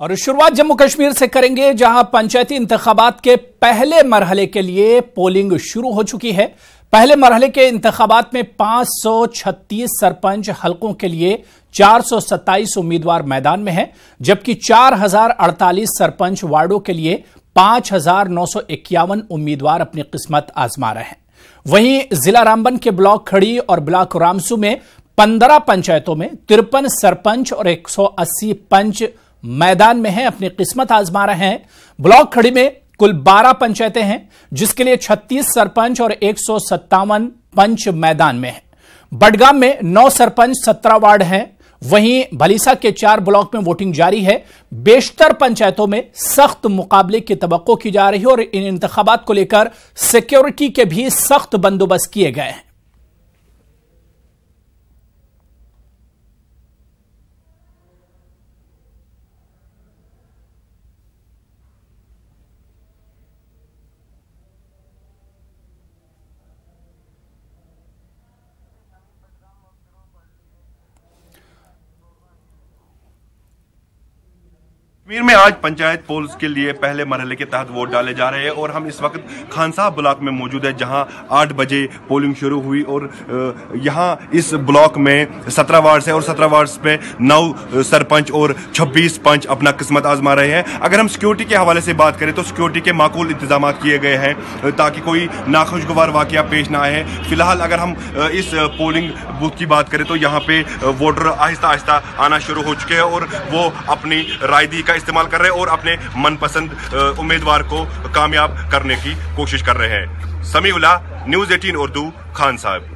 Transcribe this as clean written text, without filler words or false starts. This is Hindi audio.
और शुरुआत जम्मू कश्मीर से करेंगे, जहां पंचायती इंतखाबात के पहले मरहले के लिए पोलिंग शुरू हो चुकी है। पहले मरहले के इंतखाबात में 536 सरपंच हलकों के लिए 427 उम्मीदवार मैदान में हैं, जबकि 4048 सरपंच वार्डों के लिए 5951 उम्मीदवार अपनी किस्मत आजमा रहे हैं। वहीं जिला रामबन के ब्लॉक खड़ी और ब्लॉक रामसू में 15 पंचायतों में 53 सरपंच और 180 पंच मैदान में हैं, अपनी किस्मत आजमा रहे हैं। ब्लॉक खड़ी में कुल 12 पंचायतें हैं, जिसके लिए 36 सरपंच और 157 पंच मैदान में हैं। बडगाम में 9 सरपंच 17 वार्ड हैं। वहीं भलीसा के 4 ब्लॉक में वोटिंग जारी है। बेशतर पंचायतों में सख्त मुकाबले की तवक्को की जा रही है और इन इंतखाबात को लेकर सिक्योरिटी के भी सख्त बंदोबस्त किए गए हैं। कश्मीर में आज पंचायत पोल्स के लिए पहले मरहले के तहत वोट डाले जा रहे हैं और हम इस वक्त खानसाब ब्लॉक में मौजूद है, जहां 8 बजे पोलिंग शुरू हुई और यहां इस ब्लॉक में 17 वार्ड है और 17 वार्ड में 9 सरपंच और 26 पंच अपना किस्मत आजमा रहे हैं। अगर हम सिक्योरिटी के हवाले से बात करें तो सिक्योरिटी के माकूल इंतजाम किए गए हैं ताकि कोई नाखुशगवार वाकया पेश ना आए। फिलहाल अगर हम इस पोलिंग बूथ की बात करें तो यहाँ पे वोटर आहिस्ता आहिस्ता आना शुरू हो चुके हैं और वो अपनी रायदी का इस्तेमाल कर रहे हैं और अपने मनपसंद उम्मीदवार को कामयाब करने की कोशिश कर रहे हैं। समीउल्लाह, न्यूज़ 18 उर्दू, खान साहब।